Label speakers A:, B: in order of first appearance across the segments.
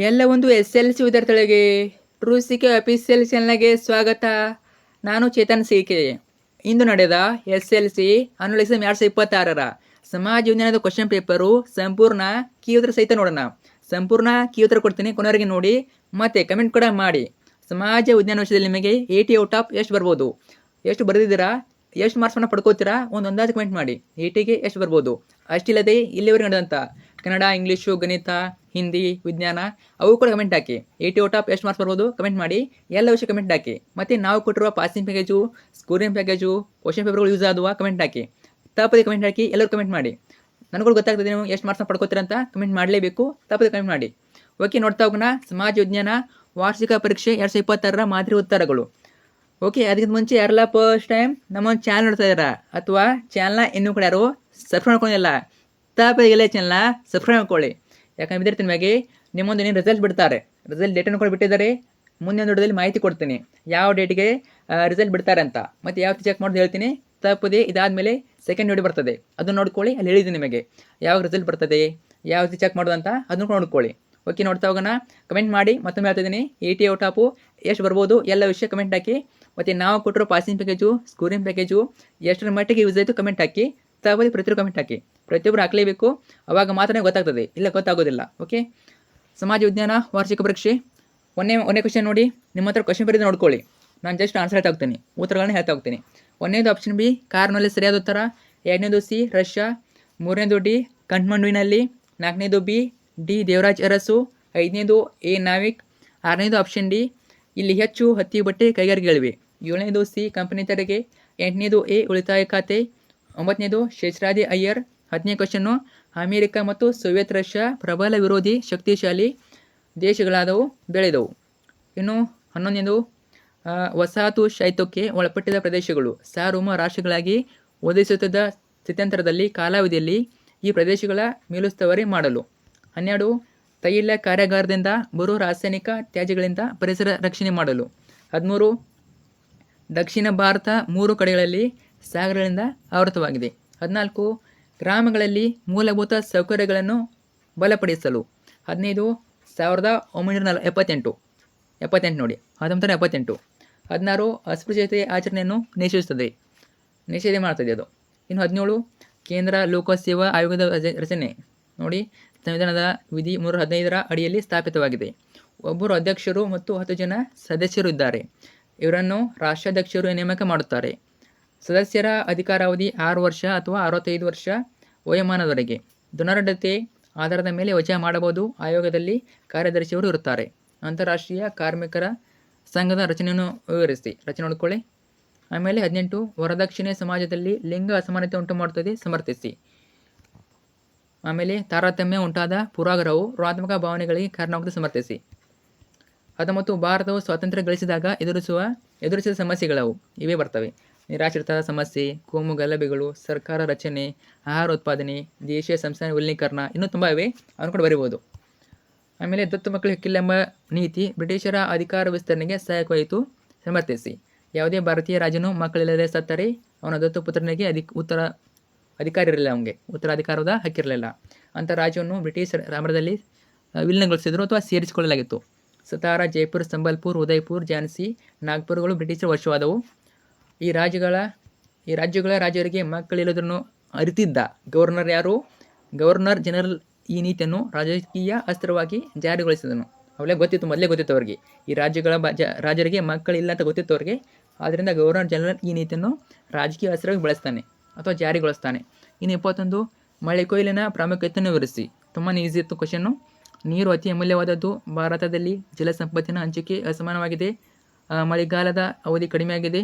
A: ಎಲ್ಲ ಒಂದು SLC ವಿದ್ಯಾರ್ಥಿಗಳಿಗೆ ಟ್ರೂಸಿಕೆ ಅಫಿಷಿಯಲ್ ಚಾನಲ್ಗೆ ಸ್ವಾಗತ. ನಾನು ಚೇತನ್ ಸಿಕೆ. ಇಂದು ನಡೆದ SLC ಆನ್ಯುವಲ್ ಎಕ್ಸಾಮ್ 2026ರ ಸಮಾಜ ವಿಜ್ಞಾನದ ಕ್ವಶನ್ ಪೇಪರು ಸಂಪೂರ್ಣ ಕೀ ಉತ್ತರ ಸಹಿತ ನೋಡೋಣ. ಸಂಪೂರ್ಣ ಕೀ ಉತ್ತರ ಕೊಡ್ತೀನಿ, ಕೊನೆವರೆಗೆ ನೋಡಿ ಮತ್ತೆ ಕಮೆಂಟ್ ಕೂಡ ಮಾಡಿ. ಸಮಾಜ ವಿಜ್ಞಾನ ವಿಷಯದಲ್ಲಿ ನಿಮಗೆ 80 ಔಟ್ ಆಫ್ ಎಷ್ಟು ಬರ್ಬೋದು, ಎಷ್ಟು ಬರೆದಿದ್ದೀರಾ, ಎಷ್ಟು ಮಾರ್ಕ್ಸನ್ನು ಪಡ್ಕೋತೀರಾ, ಒಂದು ಅಂದಾಜು ಕಮೆಂಟ್ ಮಾಡಿ. 80ಗೆ ಎಷ್ಟು ಬರ್ಬೋದು. ಅಷ್ಟಿಲ್ಲದೆ ಇಲ್ಲಿವರೆಗೆ ನಡೆದಂಥ ಕನ್ನಡ, ಇಂಗ್ಲೀಷು, ಗಣಿತ, ಹಿಂದಿ, ವಿಜ್ಞಾನ ಅವು ಕೂಡ ಕಮೆಂಟ್ ಹಾಕಿ. 80 ಔಟ್ ಆಫ್ ಎಷ್ಟು ಮಾರ್ಕ್ಸ್ ಬರ್ಬೋದು ಕಮೆಂಟ್ ಮಾಡಿ. ಎಲ್ಲ ವಿಷಯ ಕಮೆಂಟ್ ಹಾಕಿ. ಮತ್ತು ನಾವು ಕೊಟ್ಟಿರುವ passing package, scoring package, question ಪೇಪರ್ಗಳು ಯೂಸ್ ಆದುವ ಕಮೆಂಟ್ ಹಾಕಿ. ತಪ್ಪದೆ ಕಮೆಂಟ್ ಹಾಕಿ, ಎಲ್ಲರೂ ಕಮೆಂಟ್ ಮಾಡಿ. ನನಗೂ ಗೊತ್ತಾಗ್ತದೆ ನೀವು ಎಷ್ಟು ಮಾರ್ಕ್ಸ್ನ ಪಡ್ಕೋತೀರ ಅಂತ. ಕಮೆಂಟ್ ಮಾಡಲೇಬೇಕು, ತಪ್ಪದೆ ಕಮೆಂಟ್ ಮಾಡಿ. ಓಕೆ, ನೋಡ್ತಾ ಹೋಗೋಣ ಸಮಾಜ ವಿಜ್ಞಾನ ವಾರ್ಷಿಕ ಪರೀಕ್ಷೆ 2026ರ ಮಾದರಿ ಉತ್ತರಗಳು. ಓಕೆ, ಅದಕ್ಕಿಂತ ಮುಂಚೆ ಯಾರೆಲ್ಲ ಫಸ್ಟ್ ಟೈಮ್ ನಮ್ಮ ಚಾನಲ್ ನೋಡ್ತಾ ಇದ್ದಾರಾ ಅಥವಾ ಚಾನಲ್ನ ಇನ್ನೂ ಕೂಡ ಯಾರು ಸಬ್ಸ್ಕ್ರೈಬ್ ಮಾಡ್ಕೊಂಡಿಲ್ಲ, ತಪ್ಪದೆ ಎಲ್ಲ ಚಾನಲ್ನ ಸಬ್ಸ್ಕ್ರೈಬ್ ಮಾಡ್ಕೊಳ್ಳಿ. ಯಾಕಂದ್ರೆ ವಿದ್ಯಾರ್ಥಿ ನಿಮಗೆ ನಿಮ್ಮೊಂದು ಏನು ರಿಸಲ್ಟ್ ಬಿಡ್ತಾರೆ, ರಿಸಲ್ಟ್ ಡೇಟನ್ನು ಕೂಡ ಬಿಟ್ಟಿದ್ದಾರೆ. ಮುಂದಿನ ವಿಡಿಯೋದಲ್ಲಿ ಮಾಹಿತಿ ಕೊಡ್ತೀನಿ ಯಾವ ಡೇಟಿಗೆ ರಿಸಲ್ಟ್ ಬಿಡ್ತಾರೆ ಅಂತ, ಮತ್ತು ಯಾವ ಚೆಕ್ ಮಾಡೋದು ಹೇಳ್ತೀನಿ. ತಪ್ಪದೆ ಇದಾದಮೇಲೆ ಸೆಕೆಂಡ್ ವಿಡಿಯೋ ಬರ್ತದೆ, ಅದನ್ನು ನೋಡ್ಕೊಳ್ಳಿ. ಅಲ್ಲಿ ಹೇಳಿದ್ದೀನಿ ನಿಮಗೆ ಯಾವಾಗ ರಿಸಲ್ಟ್ ಬರ್ತದೆ, ಯಾವ ರೀತಿ ಚೆಕ್ ಮಾಡೋದು ಅಂತ, ಅದನ್ನು ನೋಡ್ಕೊಳ್ಳಿ. ಓಕೆ, ನೋಡ್ತಾ ಹೋಗೋಣ. ಕಮೆಂಟ್ ಮಾಡಿ. ಮತ್ತೊಮ್ಮೆ ಹೇಳ್ತಿದ್ದೀನಿ, 80 ಔಟ್ ಆಫು ಎಷ್ಟು ಬರ್ಬೋದು ಎಲ್ಲ ವಿಷಯ ಕಮೆಂಟ್ ಹಾಕಿ. ಮತ್ತು ನಾವು ಕೊಟ್ಟಿರೋ ಪಾಸಿಂಗ್ ಪ್ಯಾಕೇಜು, ಸ್ಕೋರಿಂಗ್ ಪ್ಯಾಕೇಜು ಎಷ್ಟರ ಮಟ್ಟಿಗೆ ಯೂಸ್ ಆಯಿತು ಕಮೆಂಟ್ ಹಾಕಿ. ತಪ್ಪದೆ ಪ್ರತಿಯೊಬ್ಬರು ಕಮೆಂಟ್ ಹಾಕಿ. ಪ್ರತಿಯೊಬ್ಬರು ಹಾಕಲೇಬೇಕು, ಅವಾಗ ಮಾತ್ರ ಗೊತ್ತಾಗ್ತದೆ, ಇಲ್ಲ ಗೊತ್ತಾಗೋದಿಲ್ಲ. ಓಕೆ, ಸಮಾಜ ವಿಜ್ಞಾನ ವಾರ್ಷಿಕ ಪರೀಕ್ಷೆ ಒಂದೇ ಕ್ವಶನ್ ನೋಡಿ. ನಿಮ್ಮ ಹತ್ರ ಕ್ವಶನ್ ಬರೀದು ನೋಡ್ಕೊಳ್ಳಿ. ನಾನು ಜಸ್ಟ್ ಆನ್ಸರ್ ಹೇಳ್ತಾ ಹೋಗ್ತೀನಿ, ಉತ್ತರಗಳನ್ನ ಹೇಳ್ತಾ ಹೋಗ್ತೀನಿ. ಒಂದನೇದು ಆಪ್ಷನ್ ಬಿ ಕಾರ್ನಲ್ಲಿ ಸರಿಯಾದ ಉತ್ತರ. ಎರಡನೇದು ಸಿ ರಷ್ಯಾ. ಮೂರನೇದು ಡಿ ಕಠ್ಮಂಡುವಿನಲ್ಲಿ. ನಾಲ್ಕನೇದು ಬಿ ಡಿ ದೇವರಾಜ್ ಅರಸು. ಐದನೇದು ಎ ನಾವಿಕ್. ಆರನೇದು ಆಪ್ಷನ್ ಡಿ ಇಲ್ಲಿ ಹೆಚ್ಚು ಹತ್ತಿ ಬಟ್ಟೆ ಕೈಗಾರಿಕೆಗಳಿವೆ. ಏಳನೇದು ಸಿ ಕಂಪನಿ ತೆರಿಗೆ. ಎಂಟನೇದು ಎ ಉಳಿತಾಯ ಖಾತೆ. ಒಂಬತ್ತನೇದು ಶೇಷರಾಜಿ ಅಯ್ಯರ್. 10ನೇ ಕ್ವಶನ್ನು ಅಮೇರಿಕ ಮತ್ತು ಸೋವಿಯತ್ ರಷ್ಯಾ ಪ್ರಬಲ ವಿರೋಧಿ ಶಕ್ತಿಶಾಲಿ ದೇಶಗಳಾದವು ಬೆಳೆದವು. ಇನ್ನು 11ನೇದು ವಸಾಹತು ಶಾಹಿತ್ಯಕ್ಕೆ ಒಳಪಟ್ಟಿದ ಪ್ರದೇಶಗಳು ಸಾರ್ವಭೌಮ ರಾಷ್ಟ್ರಗಳಾಗಿ ಒದಗಿಸುತ್ತಿದ್ದ ಸ್ಥಿತ್ಯಂತರದಲ್ಲಿ ಕಾಲಾವಧಿಯಲ್ಲಿ ಈ ಪ್ರದೇಶಗಳ ಮೇಲುಸ್ತುವಾರಿ ಮಾಡಲು. 12 ತೈಲ ಕಾರ್ಯಾಗಾರದಿಂದ ಬರುವ ರಾಸಾಯನಿಕ ತ್ಯಾಜ್ಯಗಳಿಂದ ಪರಿಸರ ರಕ್ಷಣೆ ಮಾಡಲು. 13 ದಕ್ಷಿಣ ಭಾರತ 3 ಕಡೆಗಳಲ್ಲಿ ಸಾಗರಗಳಿಂದ ಆವೃತವಾಗಿದೆ. 14 ಗ್ರಾಮಗಳಲ್ಲಿ ಮೂಲಭೂತ ಸೌಕರ್ಯಗಳನ್ನು ಬಲಪಡಿಸಲು. 15 1978 ನೋಡಿ, 1978. 16 ಅಸ್ಪೃಶ್ಯತೆ ಆಚರಣೆಯನ್ನು ನಿಷೇಧ ಮಾಡ್ತದೆ ಅದು. ಇನ್ನು 17 ಕೇಂದ್ರ ಲೋಕಸೇವಾ ಆಯೋಗದ ರಚನೆ ನೋಡಿ, ಸಂವಿಧಾನದ ವಿಧಿ 315ರ ಅಡಿಯಲ್ಲಿ ಸ್ಥಾಪಿತವಾಗಿದೆ. ಒಬ್ಬರು ಅಧ್ಯಕ್ಷರು ಮತ್ತು 10 ಜನ ಸದಸ್ಯರು ಇದ್ದಾರೆ. ಇವರನ್ನು ರಾಷ್ಟ್ರಾಧ್ಯಕ್ಷರು ನೇಮಕ ಮಾಡುತ್ತಾರೆ. ಸದಸ್ಯರ ಅಧಿಕಾರಾವಧಿ 6 ವರ್ಷ ಅಥವಾ 65 ವರ್ಷ ವಯೋಮಾನದವರೆಗೆ. ಧನಾಢ್ಯತೆ ಆಧಾರದ ಮೇಲೆ ವಜಾ ಮಾಡಬಹುದು. ಆಯೋಗದಲ್ಲಿ ಕಾರ್ಯದರ್ಶಿಯವರು ಇರುತ್ತಾರೆ. ಅಂತಾರಾಷ್ಟ್ರೀಯ ಕಾರ್ಮಿಕರ ಸಂಘದ ರಚನೆಯನ್ನು ವಿವರಿಸಿ. ರಚನೆ ನೋಡ್ಕೊಳ್ಳಿ. ಆಮೇಲೆ 18 ವರದಕ್ಷಿಣೆ ಸಮಾಜದಲ್ಲಿ ಲಿಂಗ ಅಸಮಾನತೆ ಉಂಟು ಮಾಡುತ್ತದೆ, ಸಮರ್ಥಿಸಿ. ಆಮೇಲೆ ತಾರತಮ್ಯ ಉಂಟಾದ ಪೂರ್ವಾಗ್ರಹವು ಋಣಾತ್ಮಕ ಭಾವನೆಗಳಿಗೆ ಕಾರಣವಾಗುತ್ತದೆ, ಸಮರ್ಥಿಸಿ. 19 ಭಾರತವು ಸ್ವಾತಂತ್ರ್ಯ ಗಳಿಸಿದಾಗ ಎದುರಿಸಿದ ಸಮಸ್ಯೆಗಳವು ಇವೇ ಬರ್ತವೆ. ನಿರಾಶ್ರಿತ ಸಮಸ್ಯೆ, ಕೋಮು ಗಲಭೆಗಳು, ಸರ್ಕಾರ ರಚನೆ, ಆಹಾರ ಉತ್ಪಾದನೆ, ದೇಶೀಯ ಸಂಸ್ಥಾನ ವಿಲೀಕರಣ, ಇನ್ನೂ ತುಂಬ ಇವೆ, ಅವನು ಕೂಡ ಬರೀಬೋದು. ಆಮೇಲೆ ದತ್ತು ಮಕ್ಕಳು ಹಕ್ಕಿಲ್ಲೆಂಬ ನೀತಿ ಬ್ರಿಟಿಷರ ಅಧಿಕಾರ ವಿಸ್ತರಣೆಗೆ ಸಹಾಯಕವಾಯಿತು, ಸಮರ್ಥಿಸಿ. ಯಾವುದೇ ಭಾರತೀಯ ರಾಜನು ಮಕ್ಕಳಿಲ್ಲದೆ ಸತ್ತರೆ ಅವನ ದತ್ತು ಪುತ್ರನಿಗೆ ಅಧಿಕಾರ ಇರಲಿಲ್ಲ, ಅವನಿಗೆ ಉತ್ತರಾಧಿಕಾರದ ಹಕ್ಕಿರಲಿಲ್ಲ. ಅಂಥ ರಾಜ್ಯವನ್ನು ಬ್ರಿಟಿಷ್ ರಾಮರದಲ್ಲಿ ವಿಲೀನಗೊಳಿಸಿದರು ಅಥವಾ ಸೇರಿಸಿಕೊಳ್ಳಲಾಗಿತ್ತು. ಸತಾರಾ, ಜೈಪುರ್, ಸಂಬಲ್ಪುರ್, ಉದಯ್ಪುರ್, ಝಾನ್ಸಿ, ನಾಗ್ಪುರಗಳು ಬ್ರಿಟಿಷರ ವಶವಾದವು. ಈ ರಾಜ್ಯಗಳ ರಾಜರಿಗೆ ಮಕ್ಕಳಿಲ್ಲದನ್ನು ಅರಿತಿದ್ದ ಗವರ್ನರ್ ಯಾರು? ಗವರ್ನರ್ ಜನರಲ್ ಈ ನೀತಿಯನ್ನು ರಾಜಕೀಯ ಅಸ್ತ್ರವಾಗಿ ಜಾರಿಗೊಳಿಸಿದನು. ಮೊದಲೇ ಗೊತ್ತಿತ್ತು ಅವರಿಗೆ, ಈ ರಾಜರಿಗೆ ಮಕ್ಕಳಿಲ್ಲ ಅಂತ ಗೊತ್ತಿತ್ತು ಅವರಿಗೆ. ಆದ್ದರಿಂದ ಗವರ್ನರ್ ಜನರಲ್ ಈ ನೀತಿಯನ್ನು ರಾಜಕೀಯ ಅಸ್ತ್ರವಾಗಿ ಬಳಸ್ತಾನೆ ಅಥವಾ ಜಾರಿಗೊಳಿಸ್ತಾನೆ. ಇನ್ನು 21 ಮಳೆ ಕೊಯ್ಲಿನ ಪ್ರಾಮುಖ್ಯತೆಯನ್ನು ವಿವರಿಸಿ. ತುಂಬಾ ಈಸಿ ಇತ್ತು ಕ್ವಶನ್ನು. ನೀರು ಅತಿ ಅಮೂಲ್ಯವಾದದ್ದು. ಭಾರತದಲ್ಲಿ ಜಲ ಸಂಪತ್ತಿನ ಹಂಚಿಕೆ ಅಸಮಾನವಾಗಿದೆ. ಮಳೆಗಾಲದ ಅವಧಿ ಕಡಿಮೆಯಾಗಿದೆ.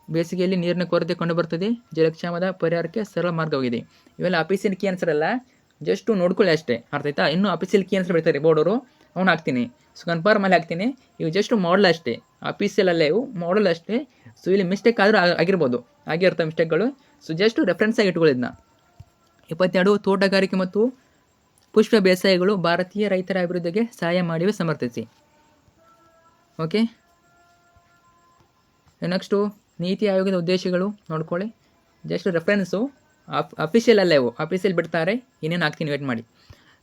A: ಬೇಸಿಗೆಯಲ್ಲಿ ನೀರಿನ ಕೊರತೆ ಕಂಡುಬರುತ್ತದೆ. ಜಲಕ್ಷಾಮದ ಪರಿಹಾರಕ್ಕೆ ಸರಳ ಮಾರ್ಗವಾಗಿದೆ. ಇವೆಲ್ಲ ಅಫಿಷಿಯಲ್ ಕೀ ಆನ್ಸರ್ ಅಲ್ಲ, ಜಸ್ಟ್ ನೋಡ್ಕೊಳ್ಳಿ ಅಷ್ಟೇ, ಅರ್ಥ ಆಯ್ತಾ? ಇನ್ನೂ ಅಫಿಷಿಯಲ್ ಕೀ ಆನ್ಸರ್ ಬಿಡ್ತಾರೆ ಬೋರ್ಡವರು, ಅವನು ಹಾಕ್ತೀನಿ. ಸೊ ಕನ್ಫರ್ಮ್ ಅಲ್ಲಿ ಹಾಕ್ತೀನಿ. ಇವು ಜಸ್ಟ್ ಮಾಡಲ್ ಅಷ್ಟೇ, ಅಫಿಷಿಯಲ್ ಅಲ್ಲೇ, ಇವು ಮಾಡಲ್ ಅಷ್ಟೇ. ಸೊ ಇಲ್ಲಿ ಮಿಸ್ಟೇಕ್ ಆದರೂ ಆಗಿರ್ಬೋದು, ಆಗಿರ್ತವೆ ಮಿಸ್ಟೇಕ್ಗಳು. ಸೊ ಜಸ್ಟ್ ರೆಫರೆನ್ಸ್ ಆಗಿ ಇಟ್ಕೊಳ್ಳಿದ್ನ. 22 ತೋಟಗಾರಿಕೆ ಮತ್ತು ಪುಷ್ಪ ಬೇಸಾಯಗಳು ಭಾರತೀಯ ರೈತರ ಅಭಿವೃದ್ಧಿಗೆ ಸಹಾಯ ಮಾಡಿವೆ, ಸಮರ್ಥಿಸಿ. ಓಕೆ, ನೆಕ್ಸ್ಟು ನೀತಿ ಆಯೋಗದ ಉದ್ದೇಶಗಳು ನೋಡ್ಕೊಳ್ಳಿ. ಜಸ್ಟ್ ರೆಫರೆನ್ಸು, ಅಫಿಷಿಯಲ್ ಅಲ್ಲೇ ಇವು, ಅಫಿಷಿಯಲ್ ಬಿಡ್ತಾರೆ. ಇನ್ನೇನು ಹಾಕ್ತೀನಿ, ವೇಟ್ ಮಾಡಿ.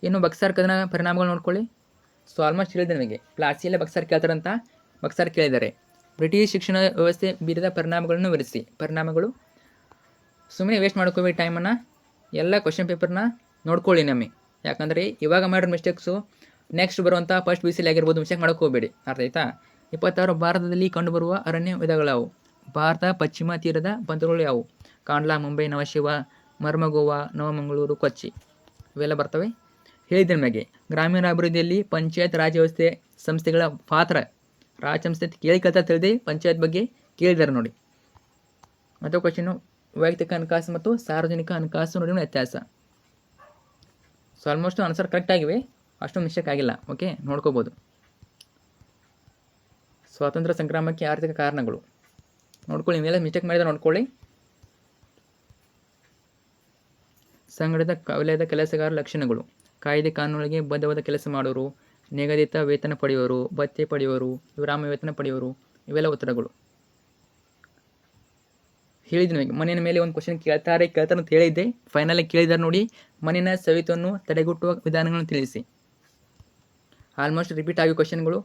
A: ಇನ್ನು ಬಕ್ಸಾರ್ ಕದನ ಪರಿಣಾಮಗಳು ನೋಡ್ಕೊಳ್ಳಿ. ಸೊ ಆಲ್ಮೋಸ್ಟ್ ಹೇಳಿದೆ ನಿಮಗೆ ಪ್ಲಾಸಿಯಲ್ಲೇ ಬಕ್ಸಾರ್ ಕೇಳ್ತಾರಂತ ಬಕ್ಸಾರ್ ಕೇಳಿದ್ದಾರೆ. ಬ್ರಿಟಿಷ್ ಶಿಕ್ಷಣ ವ್ಯವಸ್ಥೆ ಬೀರಿದ ಪರಿಣಾಮಗಳನ್ನು ವಿವರಿಸಿ. ಪರಿಣಾಮಗಳು ಸುಮ್ಮನೆ ವೇಸ್ಟ್ ಮಾಡ್ಕೋಬೇಡಿ ಟೈಮನ್ನು, ಎಲ್ಲ ಕ್ವಶನ್ ಪೇಪರ್ನ ನೋಡ್ಕೊಳ್ಳಿ ನಮ್ಮಿ. ಯಾಕಂದರೆ ಇವಾಗ ಮಾಡಿರೋ ಮಿಸ್ಟೇಕ್ಸು ನೆಕ್ಸ್ಟ್ ಬರುವಂಥ ಫಸ್ಟ್ BCL ಆಗಿರ್ಬೋದು ಮಿಸ್ಟೇಕ್ ಮಾಡೋಕೋಬೇಡಿ. ಅರ್ಥ ಆಯ್ತಾ? 26 ಭಾರತದಲ್ಲಿ ಕಂಡುಬರುವ ಅರಣ್ಯ ವಿಧಗಳಾವು. ಭಾರತ ಪಶ್ಚಿಮ ತೀರದ ಬಂದರುಗಳು ಯಾವುವು? ಕಾಂಡ್ಲಾ, ಮುಂಬೈ, ನವಶಿವ, ಮರ್ಮಗೋವಾ, ನವಮಂಗಳೂರು, ಕೊಚ್ಚಿ ಇವೆಲ್ಲ ಬರ್ತವೆ. ಹೇಳಿದ ನಿಮಗೆ ಗ್ರಾಮೀಣ ಅಭಿವೃದ್ಧಿಯಲ್ಲಿ ಪಂಚಾಯತ್ ರಾಜ್ ವ್ಯವಸ್ಥೆ ಸಂಸ್ಥೆಗಳ ಪಾತ್ರ. ರಾಜ್ ಸಂಸ್ಥೆ ಕೇಳ್ತಾ ತಿಳಿದೆ ಪಂಚಾಯತ್ ಬಗ್ಗೆ ಕೇಳಿದ್ದಾರೆ ನೋಡಿ. ಮತ್ತು ಕ್ವಶನು ವೈಯಕ್ತಿಕ ಹಣಕಾಸು ಮತ್ತು ಸಾರ್ವಜನಿಕ ಹಣಕಾಸು ನಡುವಿನ ವ್ಯತ್ಯಾಸ. ಸೊ ಆಲ್ಮೋಸ್ಟ್ ಆನ್ಸರ್ ಕರೆಕ್ಟ್ ಆಗಿವೆ, ಅಷ್ಟೊಂದು ಮಿಸ್ಟೇಕ್ ಆಗಿಲ್ಲ. ಓಕೆ, ನೋಡ್ಕೋಬೋದು. ಸ್ವಾತಂತ್ರ್ಯ ಸಂಗ್ರಾಮಕ್ಕೆ ಆರ್ಥಿಕ ಕಾರಣಗಳು ನೋಡ್ಕೊಳ್ಳಿ. ನೀವೆಲ್ಲ ಮಿಸ್ಟೇಕ್ ಮಾಡಿದ್ರೆ ನೋಡ್ಕೊಳ್ಳಿ. ಸಂಘಟಿತ ವಲಯದ ಕೆಲಸಗಾರರ ಲಕ್ಷಣಗಳು. ಕಾಯ್ದೆ ಕಾನೂನಿಗೆ ಬದ್ಧವಾದ ಕೆಲಸ ಮಾಡೋರು, ನಿಗದಿತ ವೇತನ ಪಡೆಯೋರು, ಭತ್ಯೆ ಪಡೆಯೋರು, ವಿರಾಮ ವೇತನ ಪಡೆಯೋರು ಇವೆಲ್ಲ ಉತ್ತರಗಳು. ಹೇಳಿದ ನಿಮಗೆ ಮನೆಯ ಮೇಲೆ ಒಂದು ಕ್ವಶನ್ ಕೇಳ್ತಾರೆ ಅಂತ ಹೇಳಿದ್ದೆ. ಫೈನಲಾಗಿ ಕೇಳಿದ್ದಾರೆ ನೋಡಿ. ಮಣ್ಣಿನ ಸವೆತವನ್ನು ತಡೆಗಟ್ಟುವ ವಿಧಾನಗಳನ್ನು ತಿಳಿಸಿ. ಆಲ್ಮೋಸ್ಟ್ ರಿಪೀಟ್ ಆಗಿ ಕ್ವಶನ್ಗಳು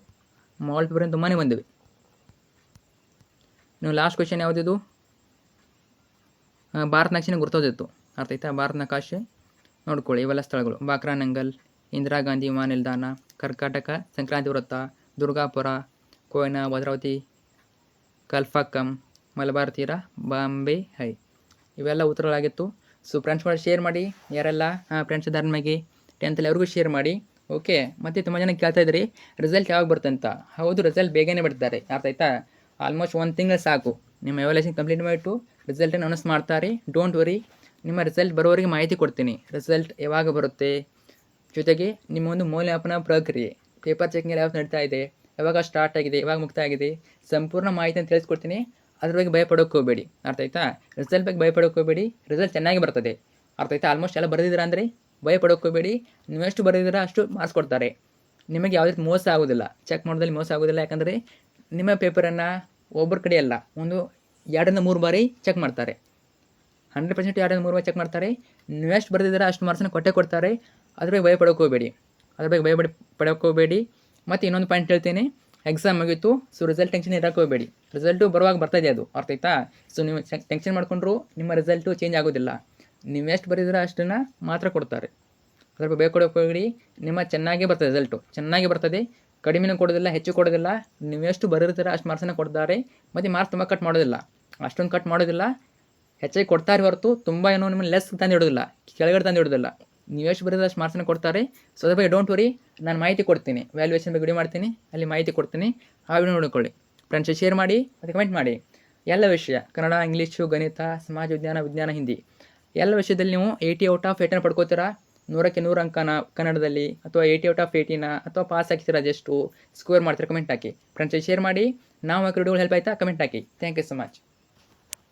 A: ಮಾಲ್ ಪೇಪರ್ ತುಂಬಾ ಬಂದಿವೆ. ನೀವು ಲಾಸ್ಟ್ ಕ್ವಶನ್ ಯಾವುದಿದು? ಭಾರತ ನಕ್ಷೆನ ಗುರುತೋದಿತ್ತು. ಅರ್ಥ ಆಯ್ತಾ? ಭಾರತ ನಕಾಶೆ ನೋಡ್ಕೊಳ್ಳಿ. ಇವೆಲ್ಲ ಸ್ಥಳಗಳು: ಬಾಕ್ರಾನಂಗಲ್, ಇಂದಿರಾ ಗಾಂಧಿ ವಿಮಾನ ನಿಲ್ದಾಣ, ಕರ್ನಾಟಕ ಸಂಕ್ರಾಂತಿ ವೃತ್ತ, ದುರ್ಗಾಪುರ, ಕೊಯ್ನಾ, ಭದ್ರಾವತಿ, ಕಲ್ಫಾಕಂ, ಮಲಬಾರ್ ತೀರ, ಬಾಂಬೆ ಹೈ ಇವೆಲ್ಲ ಉತ್ತರಗಳಾಗಿತ್ತು. ಸೊ ಫ್ರೆಂಡ್ಸ್ ಕೂಡ ಶೇರ್ ಮಾಡಿ. ಯಾರೆಲ್ಲ ಫ್ರೆಂಡ್ಸ್ ಇದ್ದಾರೆ ನಿಮಗೆ 10th ಅವ್ರಿಗೂ ಶೇರ್ ಮಾಡಿ. ಓಕೆ. ಮತ್ತು ತುಂಬ ಜನ ಕೇಳ್ತಾ ಇದ್ರಿ ರಿಸಲ್ಟ್ ಯಾವಾಗ ಬರುತ್ತೆ ಅಂತ. ಹೌದು, ರಿಸಲ್ಟ್ ಬೇಗನೆ ಬಿಡ್ತಾರೆ. ಅರ್ಥ ಆಯ್ತಾ? ಆಲ್ಮೋಸ್ಟ್ 1 ತಿಂಗಳು ಸಾಕು. ನಿಮ್ಮ ಎವಾಲ್ಯೂಯೇಷನ್ ಕಂಪ್ಲೀಟ್ ಮಾಡಿಬಿಟ್ಟು ರಿಸಲ್ಟನ್ನು ಅನೌನ್ಸ್ ಮಾಡ್ತಾರೆ. ಡೋಂಟ್ ವರಿ, ನಿಮ್ಮ ರಿಸಲ್ಟ್ ಬರೋವರೆಗೆ ಮಾಹಿತಿ ಕೊಡ್ತೀನಿ. ರಿಸಲ್ಟ್ ಯಾವಾಗ ಬರುತ್ತೆ, ಜೊತೆಗೆ ನಿಮ್ಮ ಒಂದು ಮೌಲ್ಯಮಾಪನ ಪ್ರಕ್ರಿಯೆ, ಪೇಪರ್ ಚೆಕಿಂಗ್ ಯಾವಾಗ ನಡೀತಾ ಇದೆ, ಯಾವಾಗ ಸ್ಟಾರ್ಟ್ ಆಗಿದೆ, ಯಾವಾಗ ಮುಕ್ತ ಆಗಿದೆ, ಸಂಪೂರ್ಣ ಮಾಹಿತಿಯನ್ನು ತಿಳಿಸ್ಕೊಡ್ತೀನಿ. ಅದ್ರ ಬಗ್ಗೆ ಭಯಪಡೋಕೆ ಹೋಗಬೇಡಿ. ಅರ್ಥ ಆಯ್ತಾ? ರಿಸಲ್ಟ್ ಬಗ್ಗೆ ಭಯಪಡೋಕೆ ಹೋಗಬೇಡಿ. ರಿಸಲ್ಟ್ ಚೆನ್ನಾಗಿ ಬರ್ತದೆ. ಅರ್ಥ ಆಯ್ತಾ? ಆಲ್ಮೋಸ್ಟ್ ಎಲ್ಲ ಬರೆದಿದ್ದೀರಾ ಅಂದರೆ ಭಯಪಡೋಕೆ ಹೋಗಬೇಡಿ. ನೀವೆಷ್ಟು ಬರೆದಿದ್ದೀರಾ ಅಷ್ಟು ಮಾರ್ಕ್ಸ್ ಕೊಡ್ತಾರೆ. ನಿಮಗೆ ಯಾವುದೇ ರೀತಿ ಮೋಸ ಆಗೋದಿಲ್ಲ. ಚೆಕ್ ಮಾಡೋದಲ್ಲಿ ಮೋಸ ಆಗೋದಿಲ್ಲ. ಯಾಕಂದರೆ ನಿಮ್ಮ ಪೇಪರನ್ನು ಒಬ್ಬರ ಕಡೆ ಅಲ್ಲ, ಒಂದು 2ರಿಂದ 3 ಬಾರಿ ಚೆಕ್ ಮಾಡ್ತಾರೆ. 100% 2ರಿಂದ 3 ಬಾರಿ ಚೆಕ್ ಮಾಡ್ತಾರೆ. ನೀವೆಷ್ಟು ಬರೆದಿದ್ದೀರಾ ಅಷ್ಟು ಮಾರ್ಕ್ಸನ್ನು ಕೊಡ್ತಾರೆ. ಅದ್ರ ಬಗ್ಗೆ ಭಯಪಡೋಕೆ ಹೋಗಬೇಡಿ. ಅದ್ರ ಬಗ್ಗೆ ಪಡೋಕೆ ಹೋಗಬೇಡಿ. ಮತ್ತು ಇನ್ನೊಂದು ಪಾಯಿಂಟ್ ಹೇಳ್ತೀನಿ, ಎಕ್ಸಾಮ್ ಮುಗೀತು. ಸೊ ರಿಸಲ್ಟ್ ಟೆನ್ಷನ್ ಇರೋಕೆ ಹೋಗಬೇಡಿ. ರಿಸಲ್ಟು ಬರುವಾಗ ಬರ್ತದೆ ಅದು. ಅರ್ಥ ಆಯ್ತಾ? ಸೊ ನೀವು ಟೆನ್ಷನ್ ಮಾಡ್ಕೊಂಡ್ರು ನಿಮ್ಮ ರಿಸಲ್ಟು ಚೇಂಜ್ ಆಗೋದಿಲ್ಲ. ನೀವು ಎಷ್ಟು ಬರೆದಿದ್ದೀರಾ ಅಷ್ಟನ್ನು ಮಾತ್ರ ಕೊಡ್ತಾರೆ. ಅದ್ರ ಬಗ್ಗೆ ಭಯಪಡೋಕೆ ಹೋಗಬೇಡಿ. ನಿಮ್ಮ ಚೆನ್ನಾಗೇ ಬರ್ತದೆ, ರಿಸಲ್ಟು ಚೆನ್ನಾಗಿ ಬರ್ತದೆ. ಕಡಿಮೆನೂ ಕೊಡೋದಿಲ್ಲ, ಹೆಚ್ಚು ಕೊಡೋದಿಲ್ಲ. ನೀವೆಷ್ಟು ಬರೆದಿರ್ತೀರ ಅಷ್ಟು ಮಾರ್ಕ್ಸನ್ನು ಕೊಡ್ತಾರೆ. ಮತ್ತು ಮಾರ್ಕ್ಸ್ ತುಂಬ ಕಟ್ ಮಾಡೋದಿಲ್ಲ, ಅಷ್ಟೊಂದು ಕಟ್ ಮಾಡೋದಿಲ್ಲ. ಹೆಚ್ಚಾಗಿ ಕೊಡ್ತಾರೆ ಹೊರತು ತುಂಬ ಏನೋ ನಿಮ್ಮನ್ನು ಲೆಸ್ ತಂದು ಇಡೋದಿಲ್ಲ, ಕೆಳಗಡೆ ತಂದು ಇಡೋದಿಲ್ಲ. ನೀವೆಷ್ಟು ಬರೆದ ಅಷ್ಟು ಮಾರ್ಕ್ಸನ್ನು ಕೊಡ್ತಾರೆ. ಸೊ ಅದ್ರ ಬಗ್ಗೆ ಡೋಂಟ್ ವರಿ, ನಾನು ಮಾಹಿತಿ ಕೊಡ್ತೀನಿ. ವ್ಯಾಲ್ಯೂಯೇಷನ್ ಬಗ್ಗೆ ವಿಡಿಯೋ ಮಾಡ್ತೀನಿ, ಅಲ್ಲಿ ಮಾಹಿತಿ ಕೊಡ್ತೀನಿ. ಆ ವಿಡಿಯೋ ನೋಡ್ಕೊಳ್ಳಿ. ಫ್ರೆಂಡ್ಸ್ ಶೇರ್ ಮಾಡಿ ಮತ್ತು ಕಮೆಂಟ್ ಮಾಡಿ. ಎಲ್ಲ ವಿಷಯ ಕನ್ನಡ, ಇಂಗ್ಲೀಷು, ಗಣಿತ, ಸಮಾಜ ವಿಜ್ಞಾನ, ವಿಜ್ಞಾನ, ಹಿಂದಿ ಎಲ್ಲ ವಿಷಯದಲ್ಲಿ ನೀವು 80 ಔಟ್ ಆಫ್ 80 ಪಡ್ಕೋತೀರಾ. 100ಕ್ಕೆ 100 ಅಂಕನ ಕನ್ನಡದಲ್ಲಿ, ಅಥವಾ 80 ಔಟ್ ಆಫ್ 80ನ, ಅಥವಾ ಪಾಸ್ ಆಗ್ತೀರಾ ಜಸ್ಟು ಸ್ಕೋರ್ ಮಾಡ್ತೀರಾ. ಕಮೆಂಟ್ ಹಾಕಿ ಫ್ರೆಂಡ್ಸ್, ಶೇರ್ ಮಾಡಿ. ನಾವು ವಿಡಿಯೋ ಹೆಲ್ಪ್ ಆಯಿತಾ? ಕಮೆಂಟ್ ಹಾಕಿ. Thank you so much.